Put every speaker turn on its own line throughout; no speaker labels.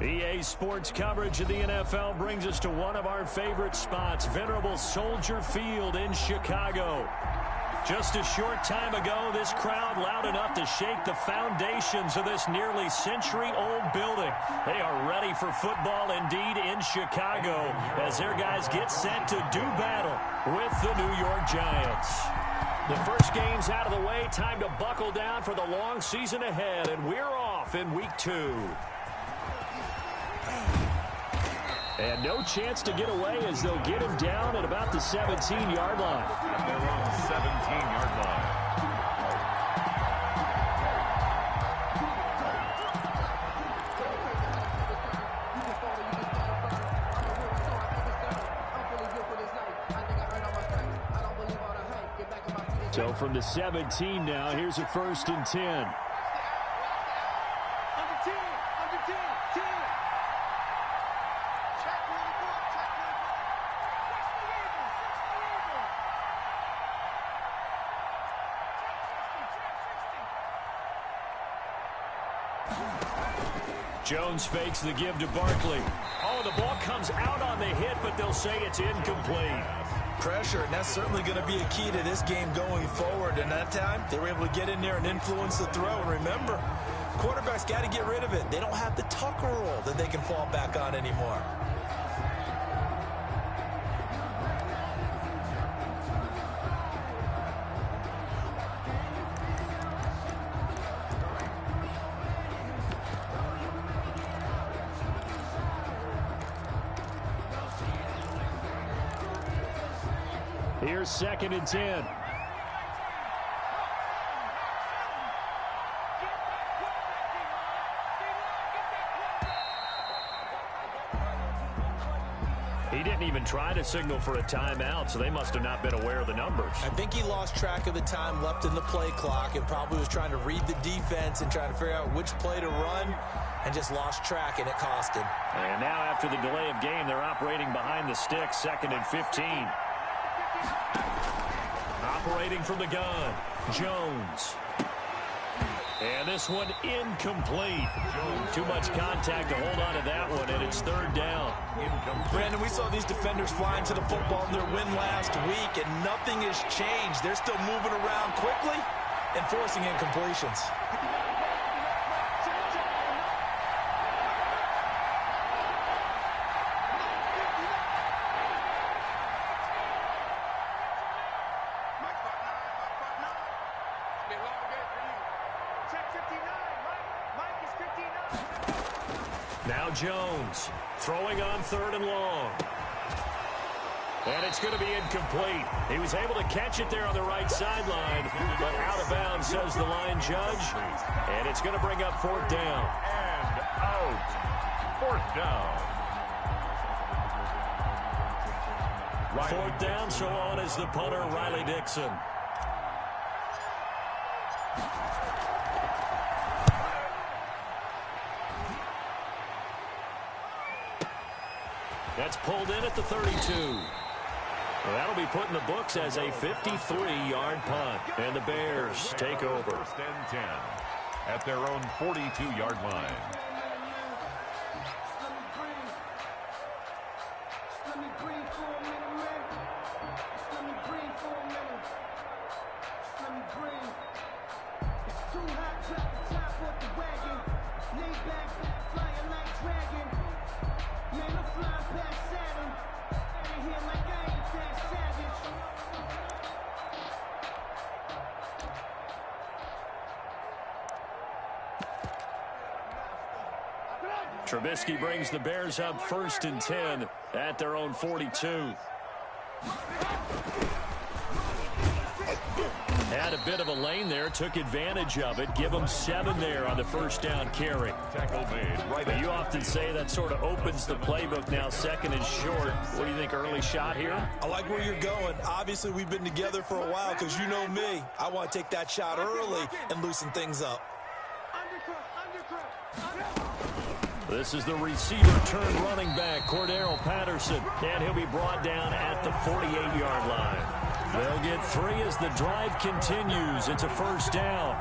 EA Sports coverage of the NFL brings us to one of our favorite spots, venerable Soldier Field in Chicago. Just a short time ago, this crowd loud enough to shake the foundations of this nearly century-old building. They are ready for football indeed in Chicago as their guys get set to do battle with the New York Giants. The first game's out of the way, time to buckle down for the long season ahead, and we're off in week 2. And no chance to get away as they'll get him down at about the 17-yard line.
At their own 17-yard line.
So from the 17 now, here's a 1st and 10. Jones fakes the give to Barkley. Oh, the ball comes out on the hit, but they'll say it's incomplete.
Pressure, and that's certainly going to be a key to this game going forward. And that time, they were able to get in there and influence the throw. And remember, quarterbacks got to get rid of it. They don't have the tucker roll that they can fall back on anymore.
Here's 2nd and 10. He didn't even try to signal for a timeout, so they must have not been aware of the numbers.
I think he lost track of the time left in the play clock and probably was trying to read the defense and trying to figure out which play to run and just lost track, and it cost him.
And now after the delay of game, they're operating behind the sticks, 2nd and 15. Operating from the gun, Jones. And this one incomplete. Too much contact to hold on to that one, and it's 3rd down.
Brandon, we saw these defenders flying to the football in their win last week, and nothing has changed. They're still moving around quickly and forcing incompletions.
Now Jones throwing on 3rd and long. And it's going to be incomplete. He was able to catch it there on the right sideline, but out of bounds, says the line judge. And it's going to bring up 4th down.
And out. 4th down.
4th down, so on is the punter, Riley Dixon. That's pulled in at the 32. Well, that'll be put in the books as a 53-yard punt. And the Bears take over.
1st and 10 at their own 42-yard line.
Trubisky brings the Bears up 1st and 10 at their own 42. Had a bit of a lane there, took advantage of it. Give them 7 there on the 1st down carry.
Tackle made right.
But you often say that sort of opens the playbook now, 2nd and short. What do you think, early shot here?
I like where you're going. Obviously, we've been together for a while because you know me. I want to take that shot early and loosen things up.
This is the receiver turned running back, Cordero Patterson, and he'll be brought down at the 48-yard line. They'll get 3 as the drive continues. It's a 1st down.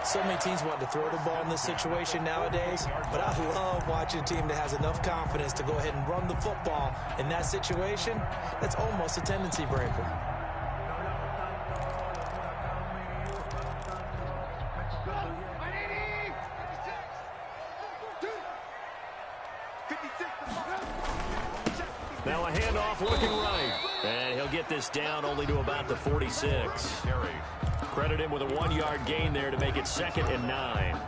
So many teams want to throw the ball in this situation nowadays, but I love watching a team that has enough confidence to go ahead and run the football. In that situation, that's almost a tendency breaker.
Now a handoff looking right. And he'll get this down only to about the 46. Credit him with a 1-yard gain there to make it 2nd and 9.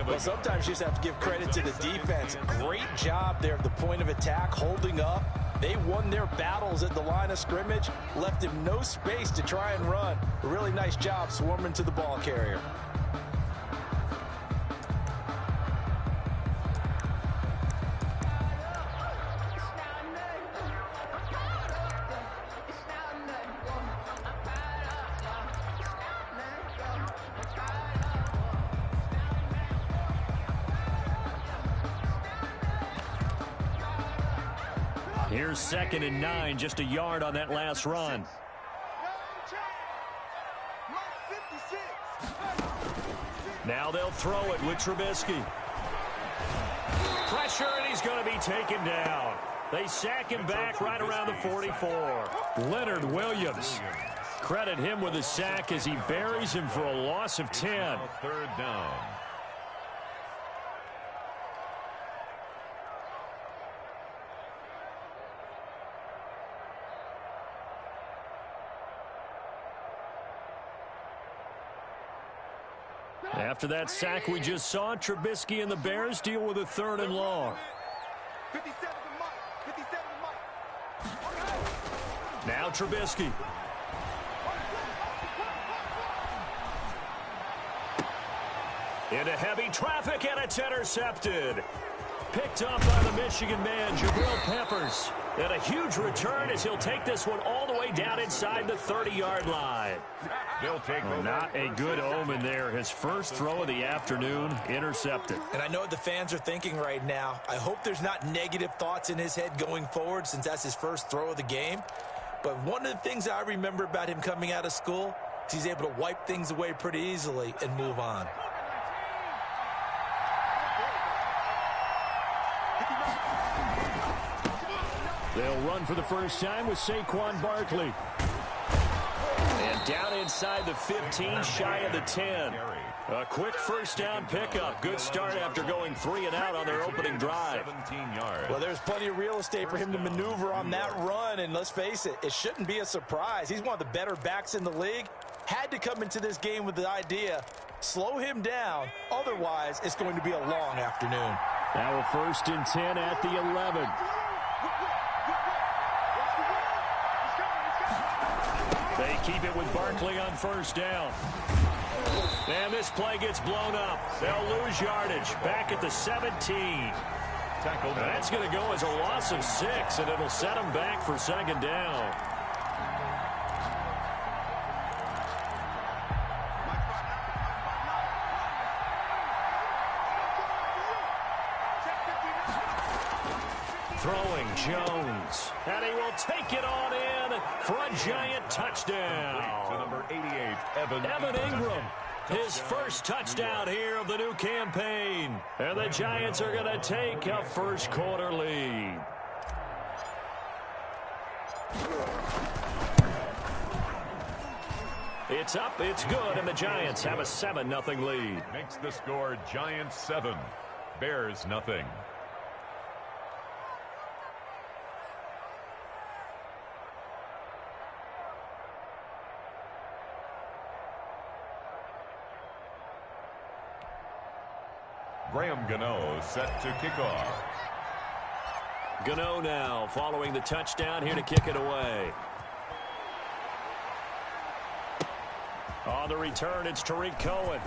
Well, sometimes you just have to give credit to the defense. Great job there at the point of attack, holding up. They won their battles at the line of scrimmage, left him no space to try and run. A really nice job swarming to the ball carrier.
Here's 2nd and 9, just a yard on that last run. Now they'll throw it with Trubisky. Pressure, and he's going to be taken down. They sack him back right around the 44. Leonard Williams. Credit him with a sack as he buries him for a loss of 10.
3rd down.
After that sack we just saw, Trubisky and the Bears deal with a 3rd and long. Now Trubisky. Into heavy traffic, and it's intercepted. Picked up by the Michigan man, Jabril Peppers. And a huge return as he'll take this one all the way down inside the 30-yard line.
They'll take
Not a good omen there. His first throw of the afternoon, intercepted.
And I know what the fans are thinking right now. I hope there's not negative thoughts in his head going forward since that's his first throw of the game. But one of the things I remember about him coming out of school is he's able to wipe things away pretty easily and move on.
They'll run for the first time with Saquon Barkley. And down inside the 15, shy of the 10. A quick first down pickup. Good start after going 3 and out on their opening drive.
17 yards.
Well, there's plenty of real estate for him to maneuver on that run. And let's face it, it shouldn't be a surprise. He's one of the better backs in the league. Had to come into this game with the idea, slow him down. Otherwise, it's going to be a long afternoon.
Now a 1st and 10 at the 11. They keep it with Barkley on first down. And this play gets blown up. They'll lose yardage. Back at the 17. That's going to go as a loss of 6, and it'll set them back for 2nd down. Throwing Jones. And he will take it on in for a giant touchdown.
To number 88,
Evan Ingram. His first touchdown here of the new campaign. And the Giants are going to take a first quarter lead. It's up, it's good, and the Giants have a 7-0 lead.
Makes the score Giants 7, Bears nothing. Graham Gano set to kick off.
Gano now following the touchdown here to kick it away. On the return, it's Tariq Cohen.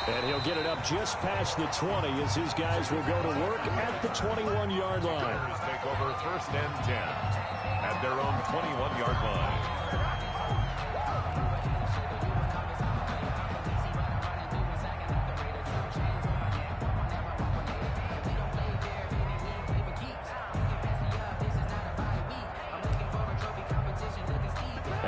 And he'll get it up just past the 20 as his guys will go to work at the 21-yard line.
Bears take over 1st and 10 at their own 21-yard line.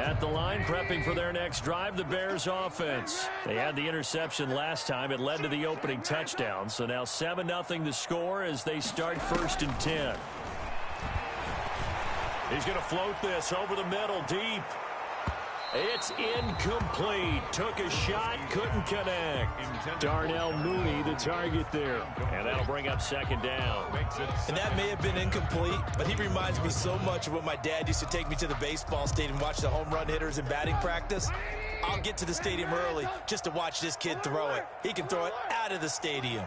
At the line, prepping for their next drive, the Bears offense. They had the interception last time. It led to the opening touchdown. So now 7-0 the score as they start 1st and 10. He's going to float this over the middle, deep. It's incomplete. Took a shot, couldn't connect. Darnell Mooney, the target there. And that'll bring up 2nd down.
And that may have been incomplete, but he reminds me so much of when my dad used to take me to the baseball stadium and watch the home run hitters in batting practice. I'll get to the stadium early just to watch this kid throw it. He can throw it out of the stadium.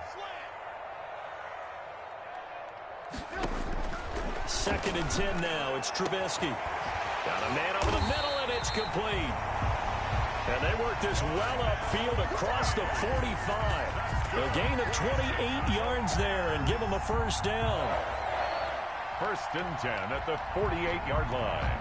2nd and 10 now. It's Trubisky. Got a man over the middle, and it's complete. And they work this well upfield across the 45. A gain of 28 yards there and give them a 1st down.
1st and 10 at the 48-yard line.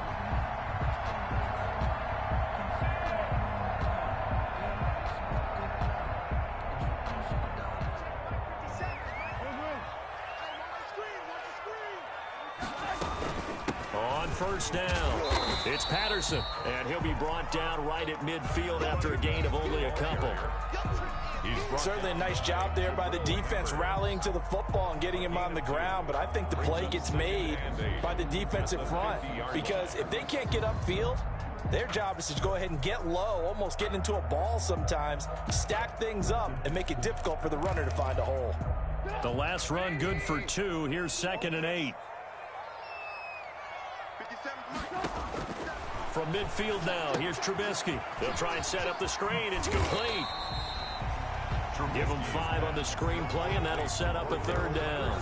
On 1st down, it's Patterson, and he'll be brought down right at midfield after a gain of only a couple.
Certainly a nice job there by the defense rallying to the football and getting him on the ground, but I think the play gets made by the defensive front because if they can't get upfield, their job is to go ahead and get low, almost get into a ball sometimes, stack things up, and make it difficult for the runner to find a hole.
The last run good for 2. Here's 2nd and 8. From midfield now, here's Trubisky. They'll try and set up the screen. It's complete. Give them 5 on the screen play, and that'll set up a 3rd down.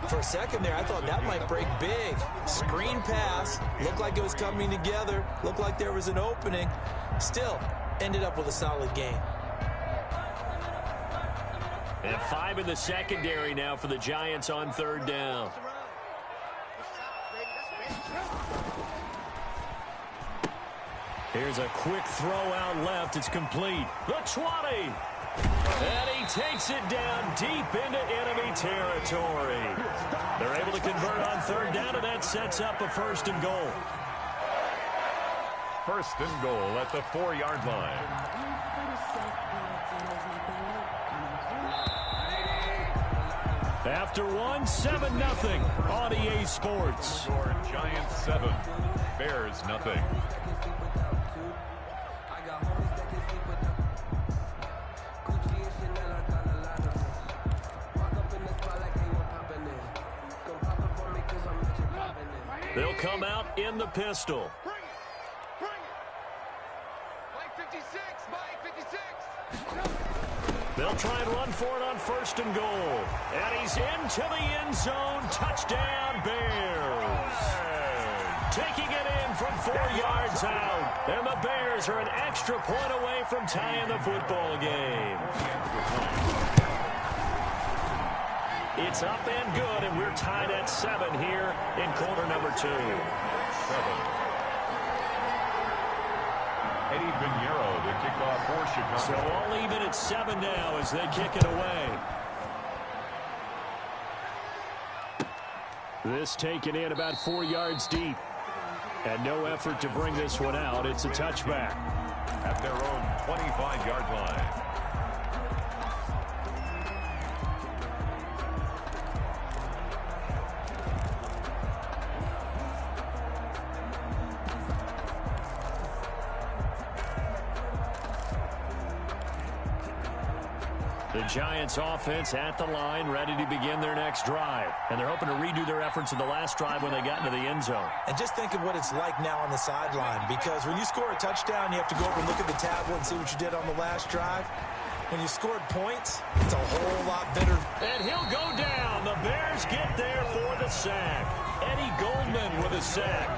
For a second there, I thought that might break big. Screen pass, looked like it was coming together, looked like there was an opening. Still, ended up with a solid gain.
And 5 in the secondary now for the Giants on 3rd down. Here's a quick throw out left. It's complete. The 20. And he takes it down deep into enemy territory. They're able to convert on 3rd down, and that sets up a 1st and goal.
1st and goal at the 4-yard line.
After 7-0 on EA Sports.
Score Giants 7, Bears nothing.
They'll come out in the pistol.
Bring it. Mike 56, Mike 56.
They'll try and run for it on 1st and goal. And he's into the end zone. Touchdown, Bears. Taking it in from 4 yards out. And the Bears are an extra point away from tying the football game. It's up and good, and we're tied at 7 here in quarter number 2.
7. Eddie Pinheiro, the kickoff for Chicago.
So all even at 7 now as they kick it away. This taken in about 4 yards deep. And no effort to bring this one out. It's a touchback.
At their own 25-yard line.
The Giants offense at the line, ready to begin their next drive. And they're hoping to redo their efforts in the last drive when they got into the end zone.
And just think of what it's like now on the sideline, because when you score a touchdown, you have to go over and look at the tablet and see what you did on the last drive. When you scored points, it's a whole lot better.
And he'll go down. The Bears get there for the sack. Eddie Goldman with a sack.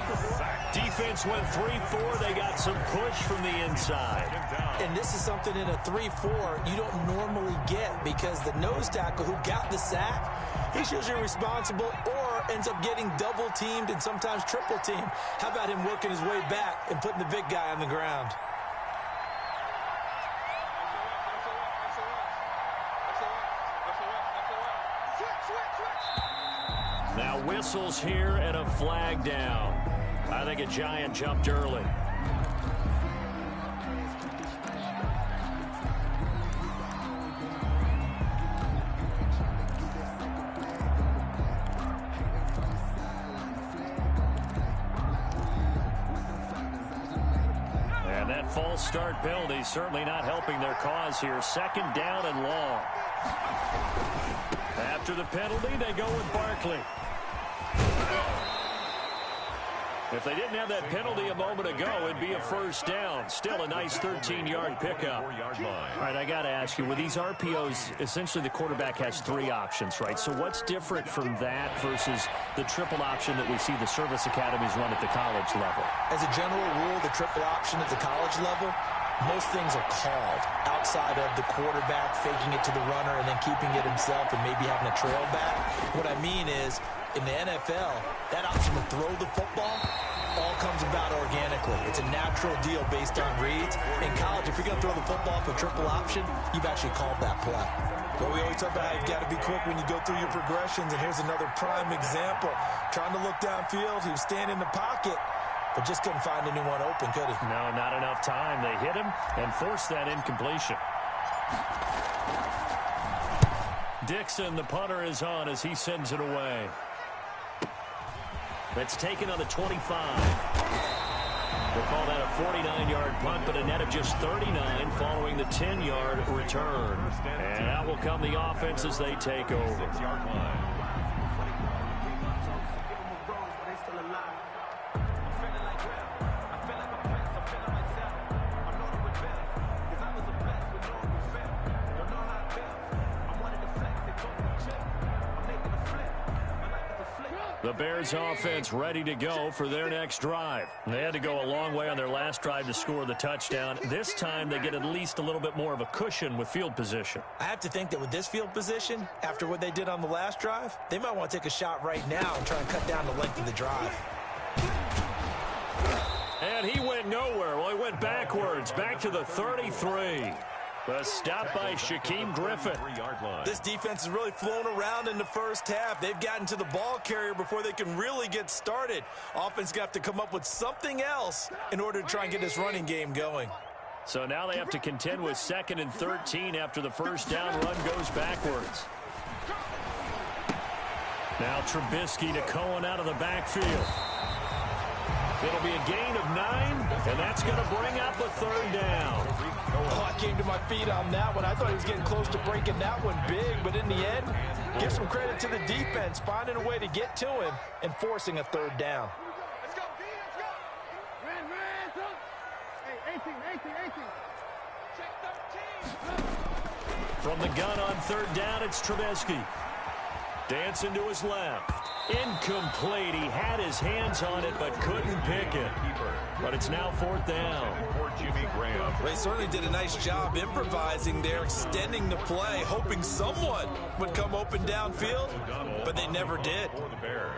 Defense went 3-4. They got some push from the inside.
And this is something in a 3-4 you don't normally get, because the nose tackle who got the sack, he's usually responsible or ends up getting double teamed and sometimes triple teamed. How about him working his way back and putting the big guy on the ground?
Now whistles here and a flag down. I think a Giant jumped early. that false start penalty certainly not helping their cause here. Second down and long. After the penalty, they go with Barkley. If they didn't have that penalty a moment ago, it'd be a first down. Still a nice 13-yard pickup. All right, I got to ask you, with these RPOs, essentially the quarterback has three options, right? So what's different from that versus the triple option that we see the service academies run at the college level?
As a general rule, the triple option at the college level, most things are called outside of the quarterback faking it to the runner and then keeping it himself and maybe having a trail back. What I mean is, in the NFL, that option to throw the football all comes about organically. It's a natural deal based on reads. In college, if you're going to throw the football for triple option, you've actually called that play. But we always talk about how you've got to be quick when you go through your progressions, and here's another prime example. Trying to look downfield, he was standing in the pocket, but just couldn't find anyone open, could he?
No, not enough time. They hit him and forced that incompletion. Dixon, the punter, is on as he sends it away. That's taken on the 25. We'll call that a 49-yard punt, but a net of just 39 following the 10-yard return. And out will come the offense as they take over. The Bears offense ready to go for their next drive. They had to go a long way on their last drive to score the touchdown. This time they get at least a little bit more of a cushion with field position.
I have to think that with this field position, after what they did on the last drive, they might want to take a shot right now and try and cut down the length of the drive.
And he went nowhere. Well, he went backwards, back to the 33. The stop by Shaquem Griffin.
This defense has really flown around in the first half. They've gotten to the ball carrier before they can really get started. Offense got to come up with something else in order to try and get this running game going.
So now they have to contend with 2nd and 13 after the first down run goes backwards. Now Trubisky to Cohen out of the backfield. It'll be a gain of 9, and that's going to bring up a third down.
Oh, I came to my feet on that one. I thought he was getting close to breaking that one big, but in the end, give some credit to the defense, finding a way to get to him and forcing a third down.
Let's go, D, let's go. Ran, hey, 18. Check 13.
From the gun on third down, it's Trubisky. Dancing to his left. Incomplete. He had his hands on it but couldn't pick it. But it's now 4th down.
They certainly did a nice job improvising there, extending the play, hoping someone would come open downfield, but they never did.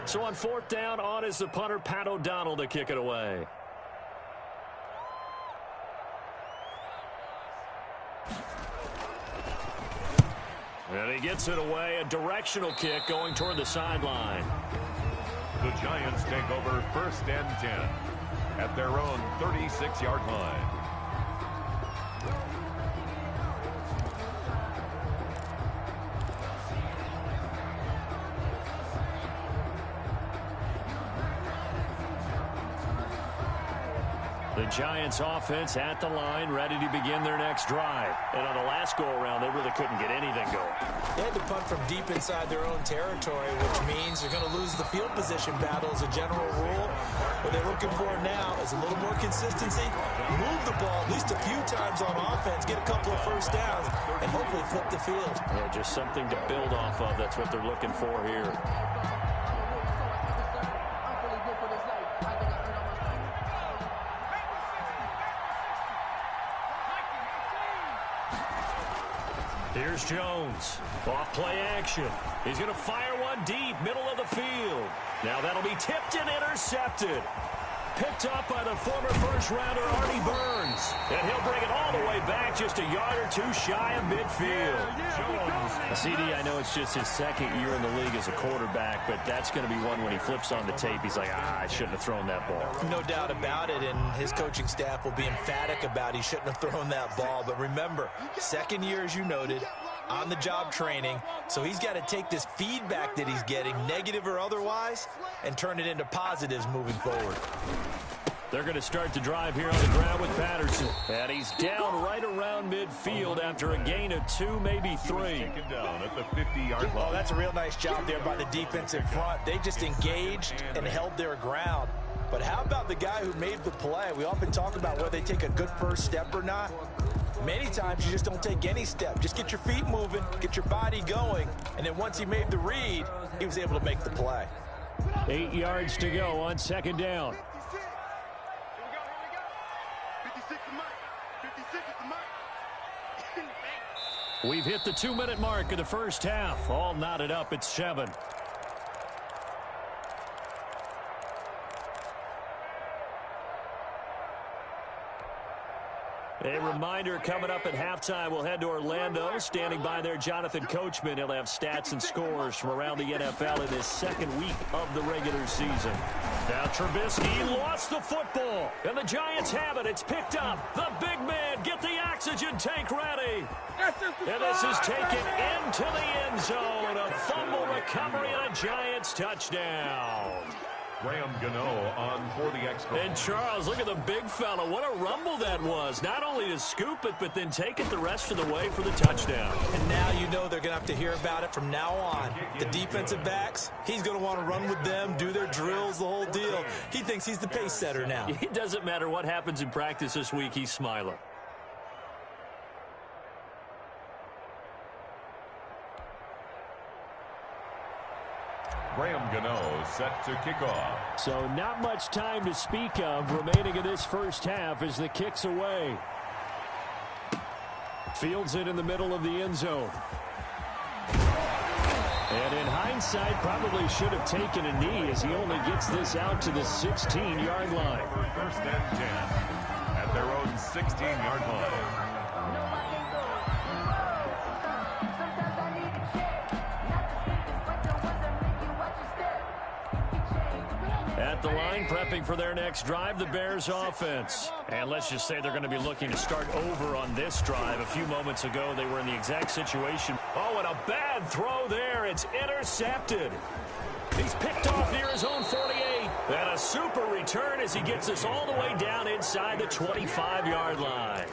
So on 4th down, on is the punter, Pat O'Donnell, to kick it away. And he gets it away, a directional kick going toward the sideline.
The Giants take over 1st and 10 at their own 36-yard line.
The Giants offense at the line, ready to begin their next drive. And on the last go-around, they really couldn't get anything going.
They had to punt from deep inside their own territory, which means they're going to lose the field position battle as a general rule. What they're looking for now is a little more consistency, move the ball at least a few times on offense, get a couple of first downs, and hopefully flip the field.
Yeah, just something to build off of. That's what they're looking for here. Here's Jones. Off play action. He's going to fire one deep, middle of the field. Now that'll be tipped and intercepted. Picked up by the former first-rounder Artie Burns. And he'll bring it all the way back just a yard or two shy of midfield. CD, I know it's just his 2nd year in the league as a quarterback, but that's going to be one when he flips on the tape. He's like, I shouldn't have thrown that ball.
No doubt about it, and his coaching staff will be emphatic about he shouldn't have thrown that ball. But remember, 2nd year, as you noted, on-the-job training, so he's got to take this feedback that he's getting, negative or otherwise, and turn it into positives moving forward.
They're going to start the drive here on the ground with Patterson. And he's down right around midfield after a gain of 2, maybe 3.
Taken down at the 50-yard line.
Oh, that's a real nice job there by the defensive front. They just engaged and held their ground. But how about the guy who made the play? We often talk about whether they take a good first step or not. Many times you just don't take any step. Just get your feet moving, get your body going, and then once he made the read, he was able to make the play.
8 yards to go on second down. We've hit the 2-minute mark of the first half. All knotted up at 7. A reminder, coming up at halftime, we'll head to Orlando. Standing by there, Jonathan Coachman. He'll have stats and scores from around the NFL in his second week of the regular season. Now Trubisky lost the football, and the Giants have it. It's picked up. The big man, get the oxygen tank ready. And this is taken into the end zone. A fumble recovery and a Giants touchdown.
Graham Gano on for the extra.
And Charles, look at the big fella. What a rumble that was. Not only to scoop it, but then take it the rest of the way for the touchdown.
And now you know they're going to have to hear about it from now on. The defensive backs, he's going to want to run with them, do their drills, the whole deal. He thinks he's the pace setter now.
It doesn't matter what happens in practice this week. He's smiling.
Graham Gano set to kick off.
So not much time to speak of remaining in this first half as the kick's away. Fields it in the middle of the end zone. And in hindsight, probably should have taken a knee as he only gets this out to the 16-yard line.
First and 10 at their own 16-yard line.
At the line, prepping for their next drive, the Bears offense. And let's just say they're going to be looking to start over on this drive. A few moments ago, they were in the exact situation. Oh, and a bad throw there. It's intercepted. He's picked off near his own 48. And a super return as he gets us all the way down inside the 25-yard line.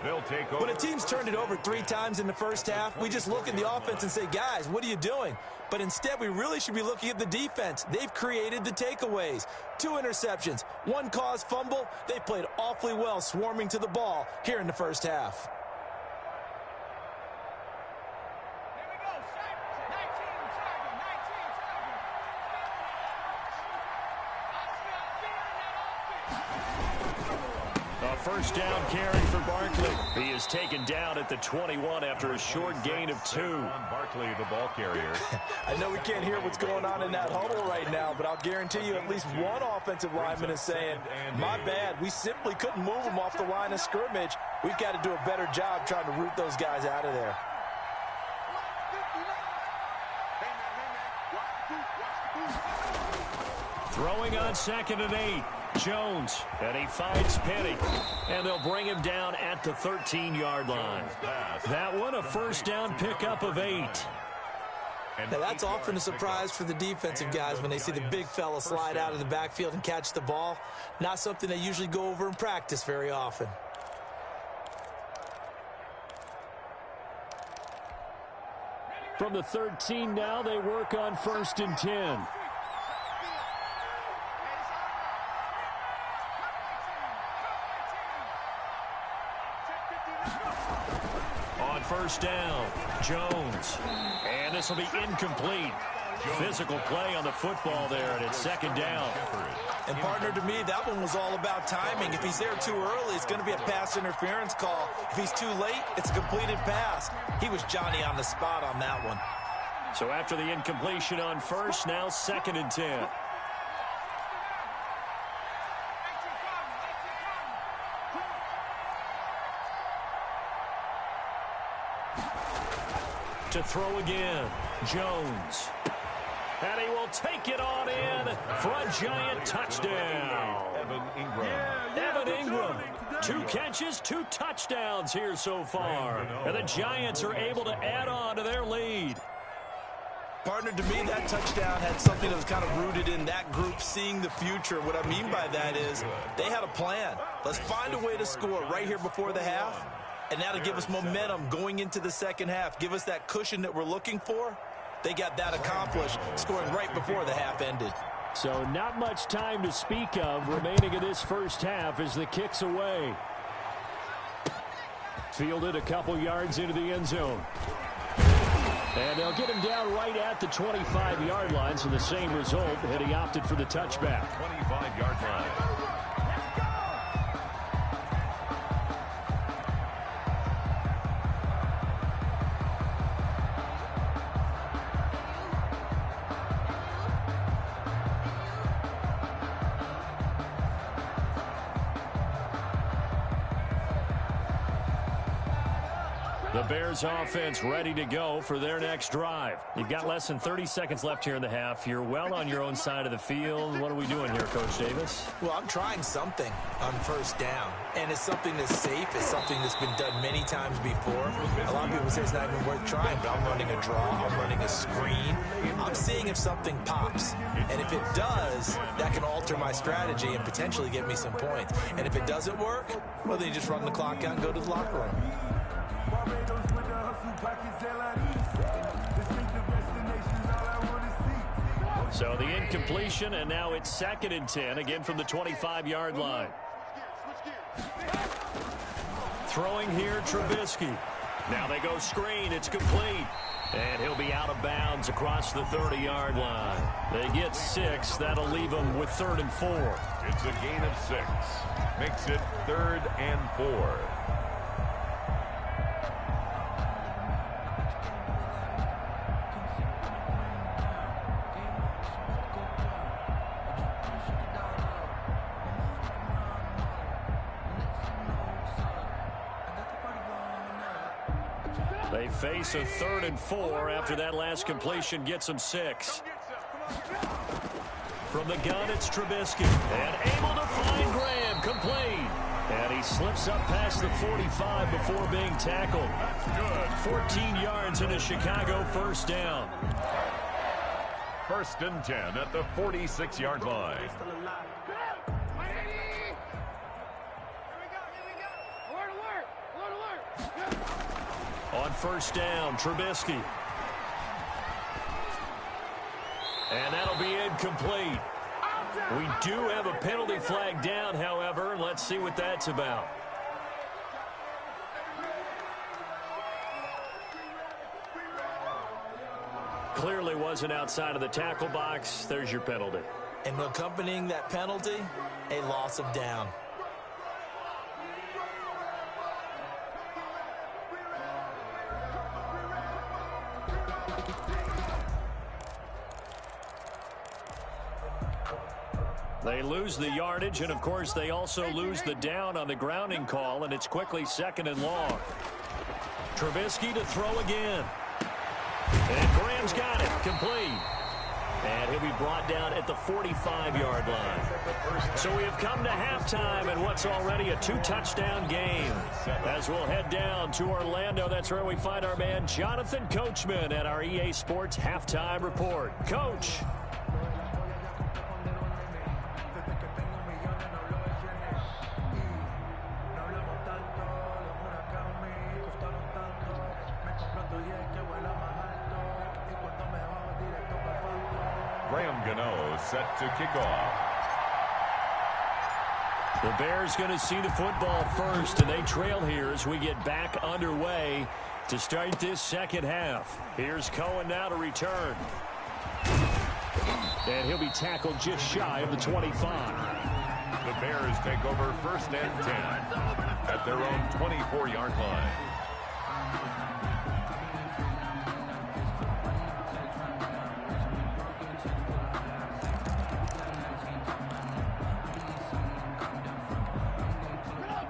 They'll take over.
When a team's turned it over 3 times in the first half, we just look at the offense and say, guys, what are you doing? But instead, we really should be looking at the defense. They've created the takeaways. 2 interceptions, 1 caused fumble. They played awfully well swarming to the ball here in the first half.
First down carry for Barkley. He is taken down at the 21 after a short gain of 2.
Barkley, the ball carrier.
I know we can't hear what's going on in that huddle right now, but I'll guarantee you at least one offensive lineman is saying, my bad, we simply couldn't move them off the line of scrimmage. We've got to do a better job trying to root those guys out of there.
Throwing on 2nd and 8. Jones, and he finds Penny, and they'll bring him down at the 13-yard line. That one, a first down pickup of 8.
Now, that's often a surprise for the defensive guys when they see the big fella slide out of the backfield and catch the ball. Not something they usually go over in practice very often.
From the 13 now, they work on 1st and 10. First down, Jones. And this will be incomplete. Physical play on the football there, and it's 2nd down.
And partner, to me, that one was all about timing. If he's there too early, it's going to be a pass interference call. If he's too late, it's a completed pass. He was Johnny on the spot on that one.
So after the incompletion on first, now 2nd and 10. To throw again, Jones. And he will take it on in for a Giant touchdown. Evan Ingram, 2 catches, 2 touchdowns here so far. And the Giants are able to add on to their lead.
Partner, to me, that touchdown had something that was kind of rooted in that group seeing the future. What I mean by that is they had a plan. Let's find a way to score right here before the half, and that'll give us momentum going into the second half, give us that cushion that we're looking for. They got that accomplished, scoring right before the half ended.
So not much time to speak of remaining in this first half as the kick's away. Fielded a couple yards into the end zone. And they'll get him down right at the 25-yard line, so the same result, and he opted for the touchback.
25-yard line.
The Bears offense ready to go for their next drive. You've got less than 30 seconds left here in the half. You're well on your own side of the field. What are we doing here, Coach Davis?
Well, I'm trying something on first down, and it's something that's safe. It's something that's been done many times before. A lot of people say it's not even worth trying, but I'm running a draw. I'm running a screen. I'm seeing if something pops, and if it does, that can alter my strategy and potentially get me some points. And if it doesn't work, well, then you just run the clock out and go to the locker room.
So the incompletion, and now it's 2nd and 10, again from the 25-yard line. Throwing here, Trubisky. Now they go screen. It's complete. And he'll be out of bounds across the 30-yard line. They get 6. That'll leave them with 3rd and 4.
It's a gain of 6. Makes it 3rd and 4.
They face a 3rd and 4 after that last completion gets them 6. From the gun, it's Trubisky. And able to find Graham, complete. And he slips up past the 45 before being tackled. That's good. 14 yards into Chicago, first down.
1st and 10 at the 46-yard line.
On first down, Trubisky. And that'll be incomplete. We do have a penalty flag down, however. Let's see what that's about. Clearly wasn't outside of the tackle box. There's your penalty.
And accompanying that penalty, a loss of down.
They lose the yardage, and of course they also lose the down on the grounding call, and it's quickly 2nd and long. Trubisky to throw again. And Graham's got it, complete. And he'll be brought down at the 45-yard line. So we have come to halftime in what's already a 2-touchdown game. As we'll head down to Orlando, that's where we find our man Jonathan Coachman at our EA Sports Halftime Report. Coach.
Set to kick off.
The Bears going to see the football first, and they trail here as we get back underway to start this second half. Here's Cohen now to return. And he'll be tackled just shy of the 25.
The Bears take over 1st and 10 at their own 24-yard line.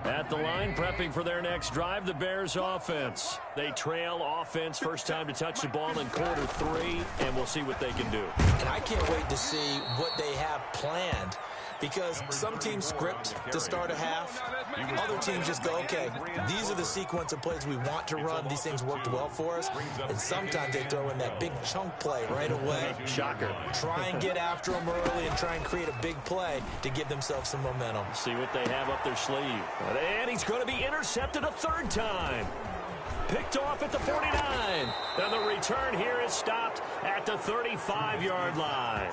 At the line, prepping for their next drive, the Bears offense. They trail offense, first time to touch the ball in quarter 3, and we'll see what they can do.
And I can't wait to see what they have planned. because some teams script to start a half. Other teams just go, okay, these are the sequence of plays we want to run. These things worked well for us. And sometimes they throw in that big chunk play right away.
Shocker.
Try and get after them early and try and create a big play to give themselves some momentum.
See what they have up their sleeve. And he's going to be intercepted a third time. Picked off at the 49. And the return here is stopped at the 35-yard line.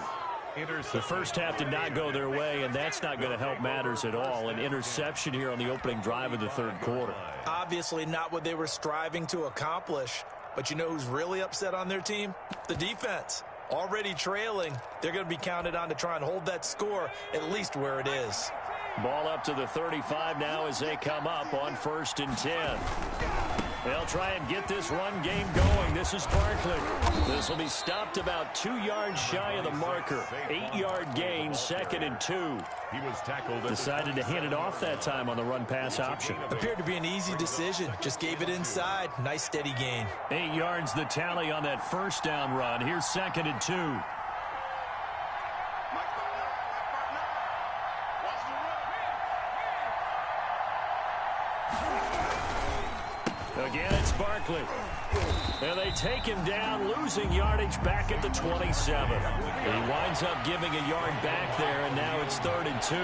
The first half did not go their way, and that's not going to help matters at all. An interception here on the opening drive of the third quarter.
Obviously not what they were striving to accomplish. But you know who's really upset on their team? The defense. Already trailing. They're going to be counted on to try and hold that score at least where it is.
Ball up to the 35 now as they come up on 1st and 10. They'll try and get this run game going. This is Barkley. This will be stopped about 2 yards shy of the marker. 8-yard gain, 2nd and 2.
He was tackled.
Decided to hand it off that time on the run-pass option.
Appeared to be an easy decision. Just gave it inside. Nice steady gain.
8 yards the tally on that first down run. Here's 2nd and 2. Again, it's Barkley. And they take him down, losing yardage back at the 27. He winds up giving a yard back there, and now it's 3rd and 2.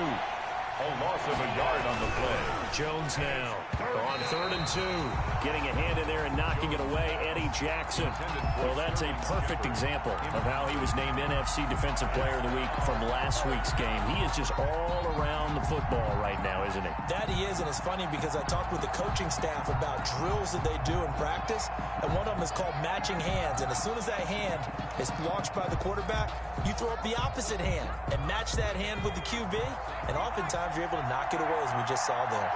A loss of a yard on the play.
Jones now on 3rd and 2. Getting a hand in there and knocking it away, Eddie Jackson. Well, that's a perfect example of how he was named NFC Defensive Player of the Week from last week's game. He is just all around the football right now, isn't he?
That he is, and it's funny because I talked with the coaching staff about drills that they do in practice, and one of them is called matching hands. And as soon as that hand is launched by the quarterback, you throw up the opposite hand and match that hand with the QB, and oftentimes you're able to knock it away, as we just saw there.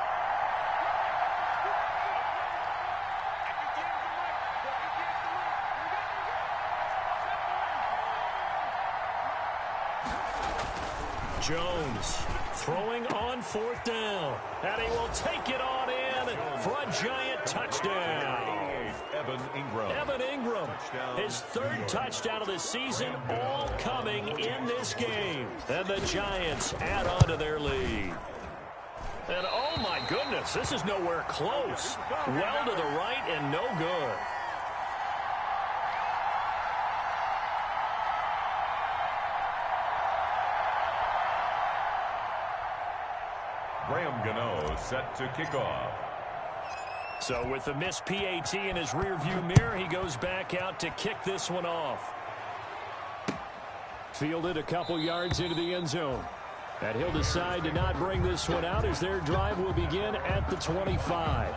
Jones throwing on 4th down, and he will take it on in for a giant touchdown. Evan Ingram, his 3rd touchdown of the season, all coming in this game. And the Giants add on to their lead. And oh my goodness, this is nowhere close. Well to the right and no good.
Graham Gano set to kick off.
So with the missed PAT in his rearview mirror, he goes back out to kick this one off. Fielded a couple yards into the end zone. And he'll decide to not bring this one out as their drive will begin at the 25.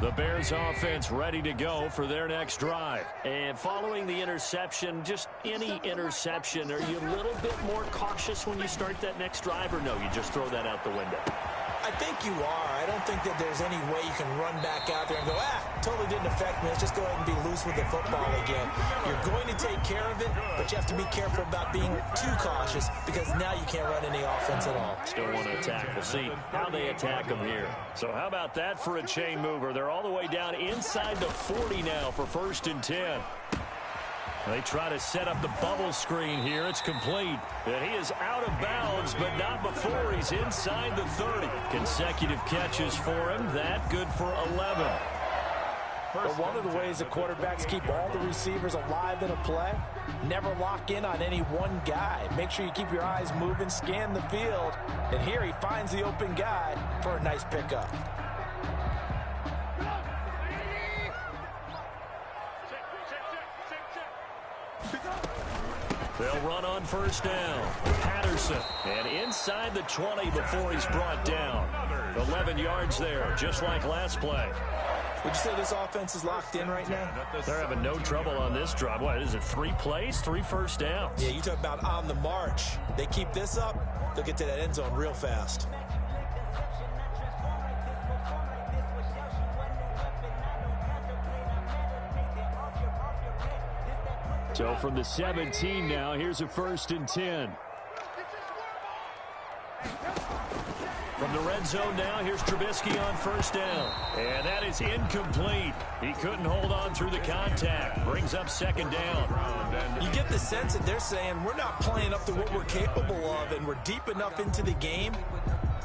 The Bears offense ready to go for their next drive. And following the interception, just any interception, are you a little bit more cautious when you start that next drive, or no, you just throw that out the window?
I think you are. I don't think that there's any way you can run back out there and go, totally didn't affect me. Let's just go ahead and be loose with the football again. You're going to take care of it, but you have to be careful about being too cautious because now you can't run any offense at all.
Still want to attack. We'll see how they attack them here. So how about that for a chain mover? They're all the way down inside the 40 now for 1st and 10. They try to set up the bubble screen here. It's complete. And he is out of bounds, but not before he's inside the 30. Consecutive catches for him. That good for 11.
Well, one of the ways that quarterbacks keep all the receivers alive in a play, never lock in on any one guy. Make sure you keep your eyes moving, scan the field. And here he finds the open guy for a nice pickup.
They'll run on 1st down. Patterson, and inside the 20 before he's brought down. 11 yards there, just like last play.
Would you say this offense is locked in right now?
They're having no trouble on this drive. What is it, 3 plays, 3 first downs?
Yeah, you talk about on the march. They keep this up, they'll get to that end zone real fast.
So from the 17 now, here's a 1st and 10. From the red zone now, here's Trubisky on 1st down. And that is incomplete. He couldn't hold on through the contact. Brings up 2nd down.
You get the sense that they're saying we're not playing up to what we're capable of, and we're deep enough into the game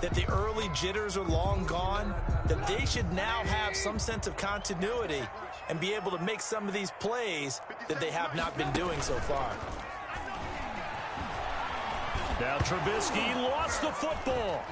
that the early jitters are long gone, that they should now have some sense of continuity and be able to make some of these plays that they have not been doing so far.
Now Trubisky lost the football.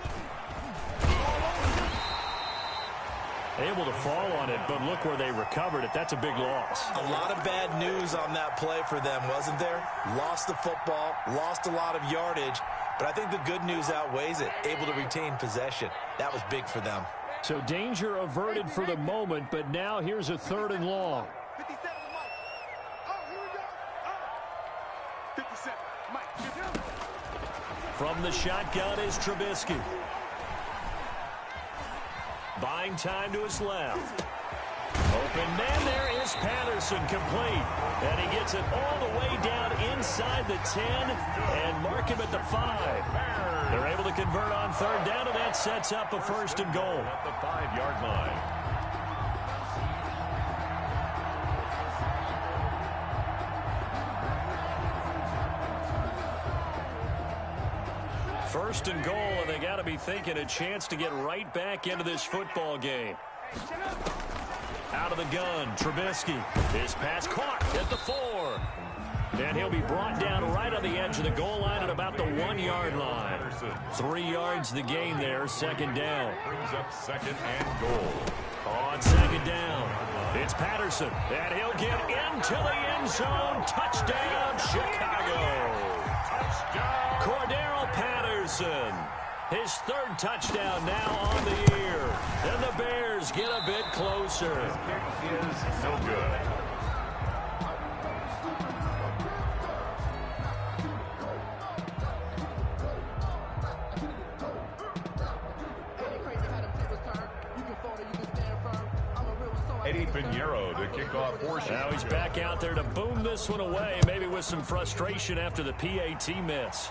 Able to fall on it, but look where they recovered it. That's a big loss.
A lot of bad news on that play for them, wasn't there? Lost the football, lost a lot of yardage, but I think the good news outweighs it. Able to retain possession. That was big for them.
So danger averted for the moment, but now here's a 3rd and long.
57, Mike. Oh, here we go. 57, Mike.
From the shotgun is Trubisky. Buying time to his left. Open man, there is Patterson, complete. And he gets it all the way down inside the 10 and mark him at the 5. They're able to convert on 3rd down, and that sets up a 1st and goal.
At the 5-yard line.
First and goal, and they got to be thinking a chance to get right back into this football game. Out of the gun, Trubisky. His pass caught at the 4. And he'll be brought down right on the edge of the goal line at about the 1-yard line. 3 yards the gain there, 2nd down.
Brings up 2nd and goal.
On 2nd down, it's Patterson. And he'll get into the end zone. Touchdown, Chicago.
Touchdown.
Cordero Patterson. His 3rd touchdown now on the year. And the Bears get a bit closer.
His kick is no good. Eddie Pinheiro to kick off portion.
Now he's back out there to boom this one away, maybe with some frustration after the PAT miss.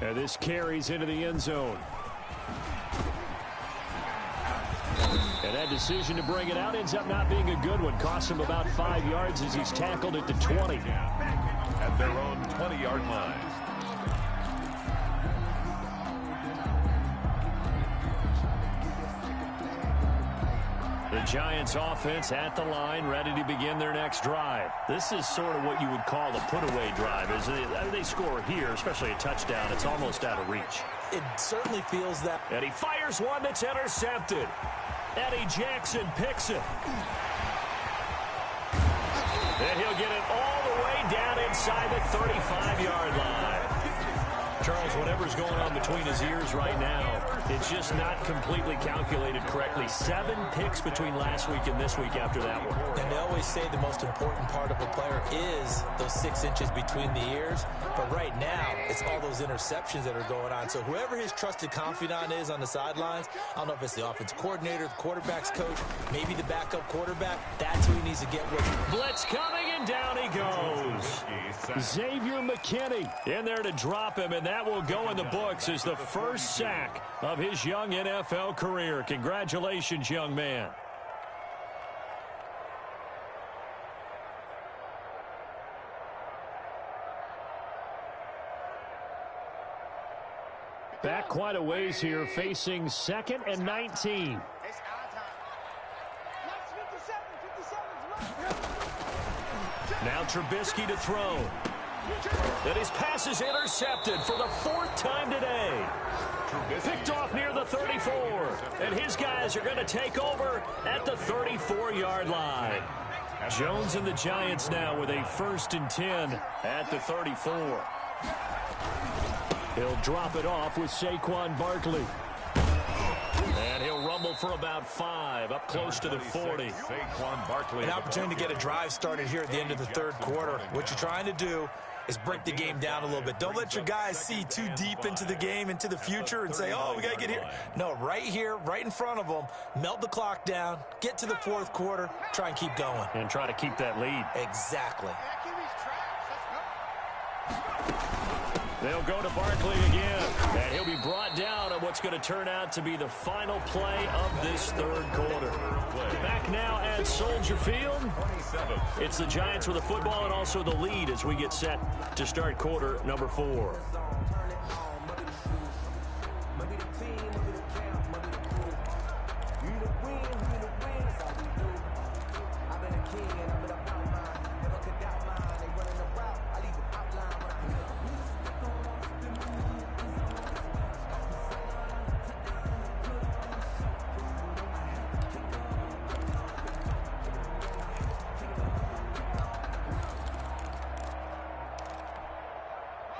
And this carries into the end zone. And that decision to bring it out ends up not being a good one. Costs him about 5 yards as he's tackled at the 20.
At their own 20-yard line.
The Giants offense at the line, ready to begin their next drive. This is sort of what you would call a put-away drive. They score here, especially a touchdown. It's almost out of reach.
It certainly feels that.
And he fires one that's intercepted. Eddie Jackson picks it. And he'll get it all the way down inside the 35-yard line. Charles, whatever's going on between his ears right now, it's just not completely calculated correctly. 7 picks between last week and this week after that one.
And they always say the most important part of a player is those 6 inches between the ears. But right now, it's all those interceptions that are going on. So whoever his trusted confidant is on the sidelines, I don't know if it's the offensive coordinator, the quarterback's coach, maybe the backup quarterback, that's who he needs to get with.
Blitz coming, and down he goes. Xavier McKinney in there to drop him, and that will go in the books as the first sack of his young NFL career. Congratulations, young man. Back quite a ways here, facing 2nd and 19. Now Trubisky to throw. And his pass is intercepted for the 4th time today. Picked off near the 34. And his guys are going to take over at the 34-yard line. Jones and the Giants now with a 1st and 10 at the 34. He'll drop it off with Saquon Barkley. And he'll rumble for about 5, up close to the 40.
Saquon Barkley.
An opportunity to get a drive started here at the end of the 3rd quarter. What you're trying to do is break the game down a little bit. Don't let your guys see too deep into the game, into the future, and say, oh, we got to get here. No, right here, right in front of them, melt the clock down, get to the fourth quarter, try and keep going.
And try to keep that lead.
Exactly.
They'll go to Barkley again, and he'll be brought down on what's going to turn out to be the final play of this third quarter. Back now at Soldier Field, it's the Giants with the football and also the lead as we get set to start quarter number 4.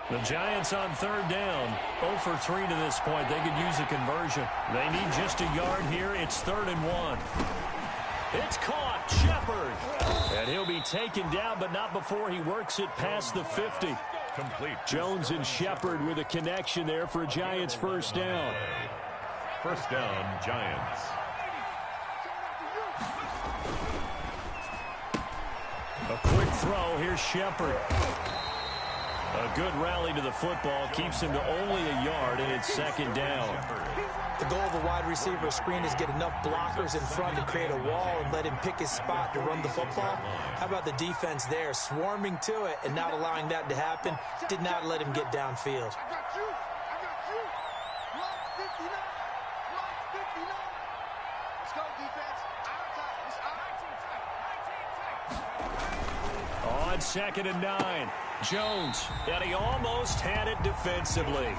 The Giants on third down, 0 for 3 to this point. They could use a conversion. They need just a yard here. It's 3rd and 1. It's caught. Shepard. And he'll be taken down, but not before he works it past the 50.
Complete.
Jones and Shepard with a connection there for a Giants first down.
First down, Giants.
A quick throw. Here's Shepard. A good rally to the football keeps him to only a yard, and it's 2nd down.
The goal of a wide receiver screen is get enough blockers in front to create a wall and let him pick his spot to run the football. How about the defense there, swarming to it and not allowing that to happen? Did not let him get downfield.
I got you. Block 59. Block 59. Let's go, defense. Our time.
On 2nd and 9. Jones, and he almost had it defensively.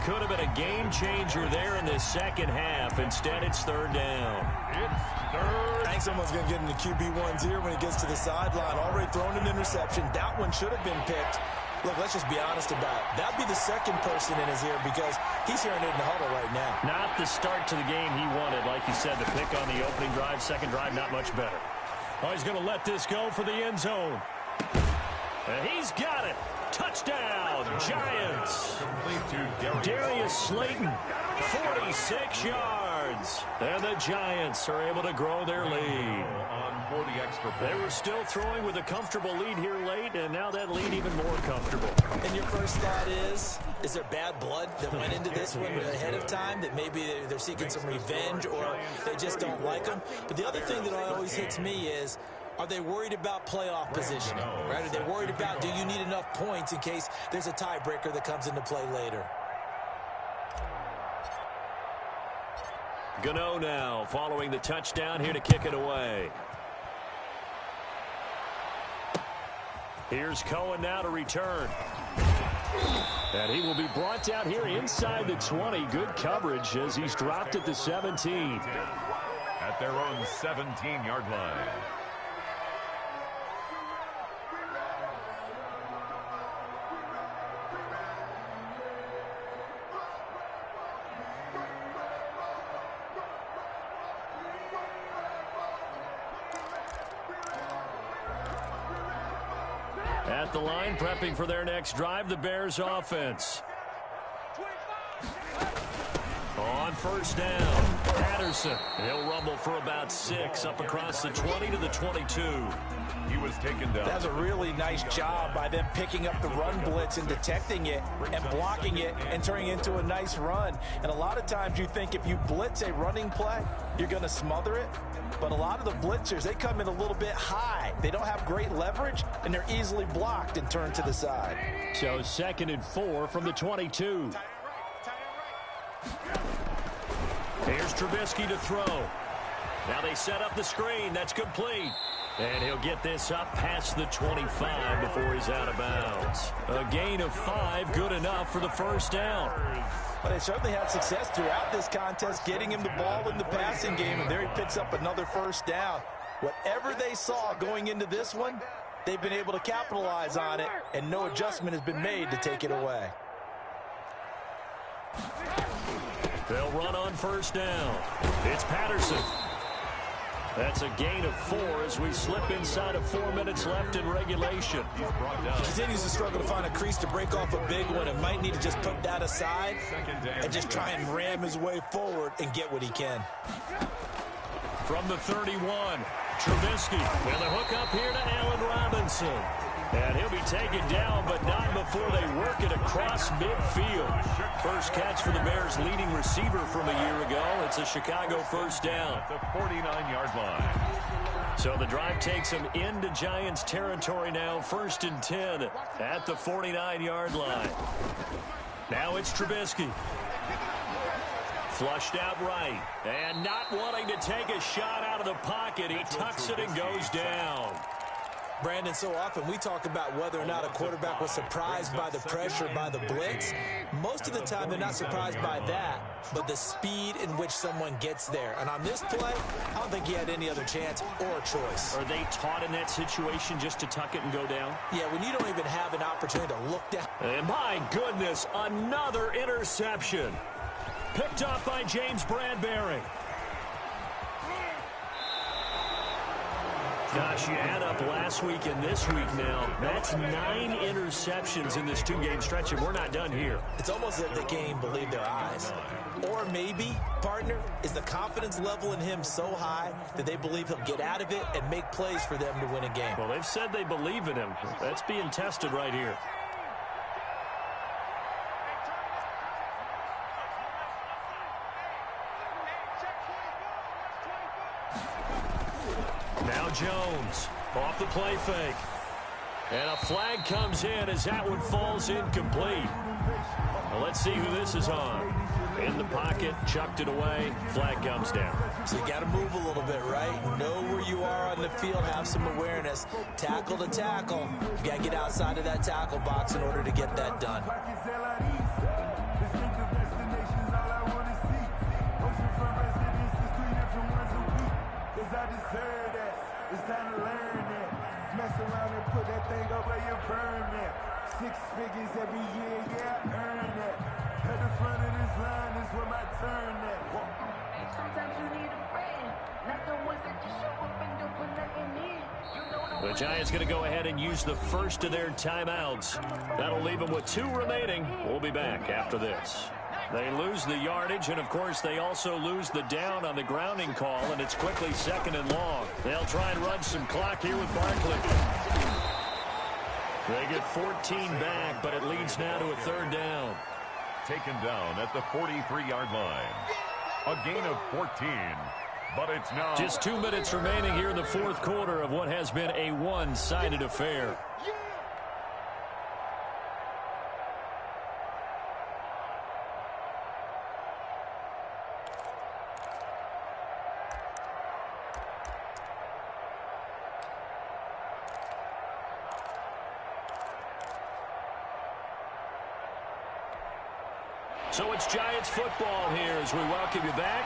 Could have been a game changer there in the second half. Instead, it's 3rd down.
It's 3rd.
I think someone's going to get into QB1's ear when he gets to the sideline. Already thrown an interception. That one should have been picked. Look, let's just be honest about it. That'd be the second person in his ear because he's hearing it in the huddle right now.
Not the start to the game he wanted. Like you said, the pick on the opening drive, second drive, not much better. Oh, he's going to let this go for the end zone. And he's got it. Touchdown, Giants. Darius Slayton, 46 yards. And the Giants are able to grow their lead.
On 40 extra
They were still throwing with a comfortable lead here late, and now that lead even more comfortable.
And your first thought is there bad blood that went into this one ahead of time, that maybe they're seeking some revenge or they just don't like them? But the other thing that always hits me is, are they worried about playoff positioning? Right? Are they worried about, do you need enough points in case there's a tiebreaker that comes into play later?
Gano now following the touchdown here to kick it away. Here's Cohen now to return. And he will be brought down here inside the 20. Good coverage as he's dropped at the 17.
At their own 17-yard line.
At the line, prepping for their next drive, the Bears offense. On first down, Patterson. He'll rumble for about 6 up across the 20 to the 22.
He was taken down.
That's a really nice job by them picking up the run blitz and detecting it and blocking it and turning it into a nice run. And a lot of times you think if you blitz a running play, you're going to smother it. But a lot of the blitzers, they come in a little bit high. They don't have great leverage, and they're easily blocked and turned to the side.
So 2nd and 4 from the 22. Here's Trubisky to throw. Now they set up the screen. That's complete. And he'll get this up past the 25 before he's out of bounds. A gain of 5, good enough for the first down.
But they certainly had success throughout this contest, getting him the ball in the passing game, and there he picks up another first down. Whatever they saw going into this one, they've been able to capitalize on it, and no adjustment has been made to take it away.
They'll run on first down. It's Patterson. That's a gain of 4 as we slip inside of 4 minutes left in regulation.
He continues to struggle to find a crease to break off a big one and might need to just put that aside and just try and ram his way forward and get what he can.
From the 31, Trubisky with a hook up here to Allen Robinson. And he'll be taken down, but not before they work it across midfield. First catch for the Bears' leading receiver from a year ago. It's a Chicago first down.
At the 49-yard line.
So the drive takes them into Giants territory now. 1st and 10 at the 49-yard line. Now it's Trubisky. Flushed out right. And not wanting to take a shot out of the pocket. He tucks it and goes down.
Brandon, so often we talk about whether or not a quarterback was surprised by the pressure, by the blitz. Most of the time they're not surprised by that, but the speed in which someone gets there. And on this play, I don't think he had any other chance or choice.
Are they taught in that situation just to tuck it and go down?
Yeah, when you don't even have an opportunity to look down.
And my goodness, another interception. Picked up by James Bradbury. Gosh, you add up last week and this week now. That's 9 interceptions in this 2-game stretch, and we're not done here.
It's almost as if they can't even believe their eyes. Or maybe, partner, is the confidence level in him so high that they believe he'll get out of it and make plays for them to win a game.
Well, they've said they believe in him. That's being tested right here. Now Jones off the play fake. And a flag comes in as that one falls incomplete. Well, let's see who this is on. In the pocket, chucked it away, flag comes down.
So you got to move a little bit, right? Know where you are on the field, have some awareness. Tackle to tackle. You got to get outside of that tackle box in order to get that done.
It's time to learn that. Mess around and put that thing up where you burn that. 6 figures every year, yeah, earn that. At the front of this line is where my turn at.
Sometimes you need a friend, not the ones that just show up and don't put nothing in.
The Giants going to go ahead and use the first of their timeouts. That'll leave them with 2 remaining. We'll be back after this. They lose the yardage, and, of course, they also lose the down on the grounding call, and it's quickly 2nd and long. They'll try and run some clock here with Barkley. They get 14 back, but it leads now to a 3rd down.
Taken down at the 43-yard line. A gain of 14, but it's now...
Just 2 minutes remaining here in the 4th quarter of what has been a one-sided affair. So it's Giants football here as we welcome you back.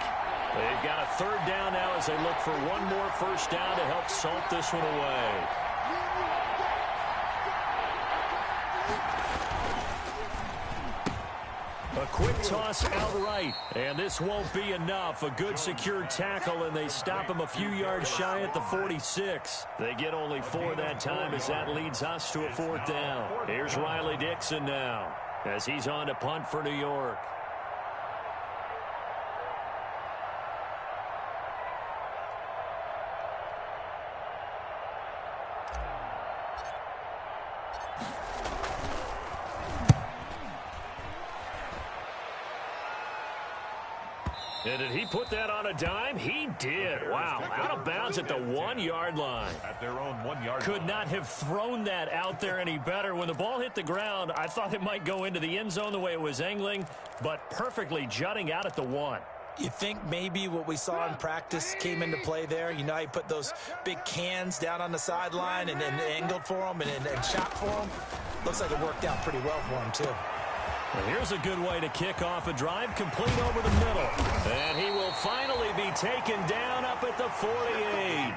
They've got a 3rd down now as they look for one more first down to help salt this one away. A quick toss outright, and this won't be enough. A good secure tackle, and they stop him a few yards shy at the 46. They get only 4 that time as that leads us to a 4th down. Here's Riley Dixon now as he's on to punt for New York. And did he put that on a dime? He did. Wow. Out of bounds at the 1-yard line.
At their own 1-yard
Could
line.
not have thrown that out there any better. When the ball hit the ground, I thought it might go into the end zone the way it was angling, but perfectly jutting out at the 1.
You think maybe what we saw in practice came into play there? You know, he put those big cans down on the sideline and then angled for them and shot for them. Looks like it worked out pretty well for him, too.
Well, here's a good way to kick off a drive, complete over the middle. And he will finally be taken down up at the 48.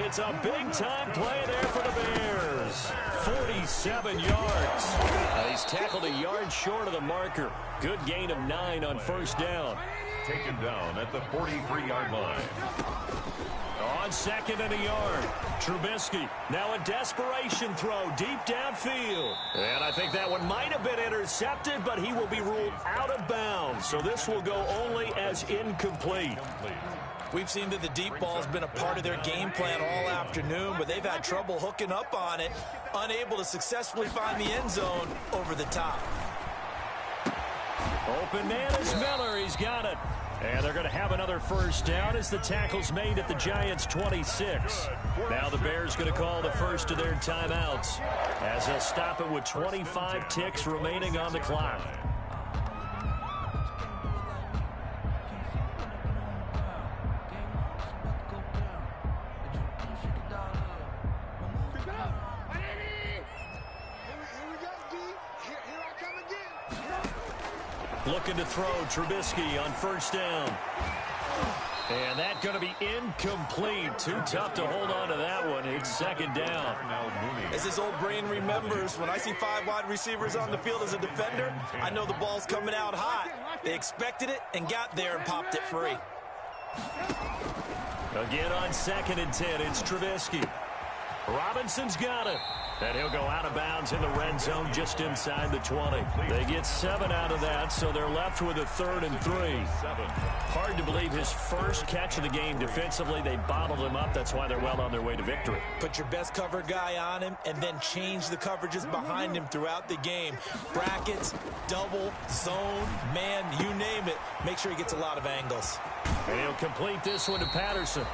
It's a big-time play there for the Bears. 47 yards. He's tackled a yard short of the marker. Good gain of 9 on first down.
taken down at the 43-yard line.
On 2nd and a yard, Trubisky. Now a desperation throw deep downfield. And I think that one might have been intercepted, but he will be ruled out of bounds. So this will go only as incomplete.
We've seen that the deep ball has been a part of their game plan all afternoon, but they've had trouble hooking up on it, unable to successfully find the end zone over the top.
Open man is Miller. He's got it. And they're going to have another first down as the tackle's made at the Giants' 26. Now the Bears going to call the first of their timeouts as they'll stop it with 25 ticks remaining on the clock. Looking to throw Trubisky on first down. And that's going to be incomplete. Too tough to hold on to that one. It's second down.
As his old brain remembers, when I see 5 wide receivers on the field as a defender, I know the ball's coming out hot. They expected it and got there and popped it free.
Again on 2nd and 10, it's Trubisky. Robinson's got it. And he'll go out of bounds in the red zone just inside the 20. They get 7 out of that, so they're left with a 3rd and 3. Hard to believe his first catch of the game defensively. They bottled him up. That's why they're well on their way to victory.
Put your best cover guy on him and then change the coverages behind him throughout the game. Brackets, double, zone, man, you name it. Make sure he gets a lot of angles.
And he'll complete this one to Patterson.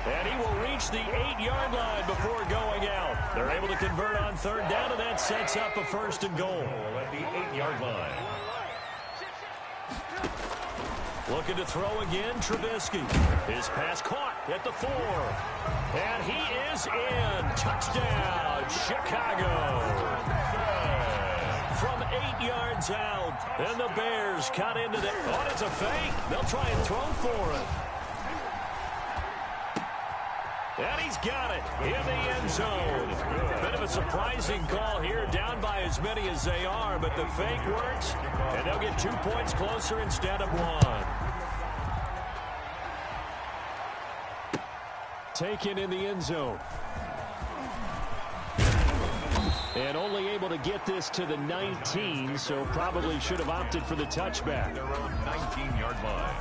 And he will reach the 8-yard line before going out. They're able to convert on 3rd down, and that sets up a 1st and goal.
At the 8-yard line.
Looking to throw again, Trubisky. His pass caught at the 4. And he is in. Touchdown, Chicago. From 8 yards out. And the Bears cut into the... Oh, it's a fake. They'll try and throw for it. And he's got it in the end zone. Bit of a surprising call here, down by as many as they are, but the fake works, and they'll get 2 points closer instead of 1. Taken in the end zone. And only able to get this to the 19, so probably should have opted for the touchback.
Their own 19-yard line.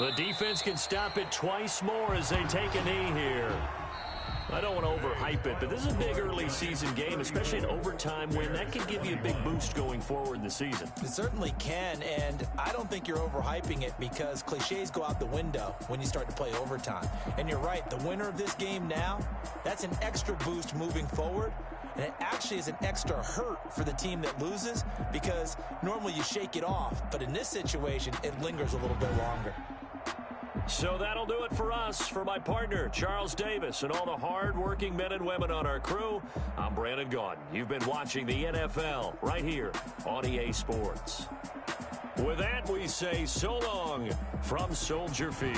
The defense can stop it twice more as they take a knee here. I don't want to overhype it, but this is a big early season game, especially an overtime win. That could give you a big boost going forward in the season.
It certainly can, and I don't think you're overhyping it because cliches go out the window when you start to play overtime. And you're right, the winner of this game now, that's an extra boost moving forward. And it actually is an extra hurt for the team that loses because normally you shake it off. But in this situation, it lingers a little bit longer.
So that'll do it for us. For my partner, Charles Davis, and all the hard-working men and women on our crew, I'm Brandon Gaudin. You've been watching the NFL right here on EA Sports. With that, we say so long from Soldier Field.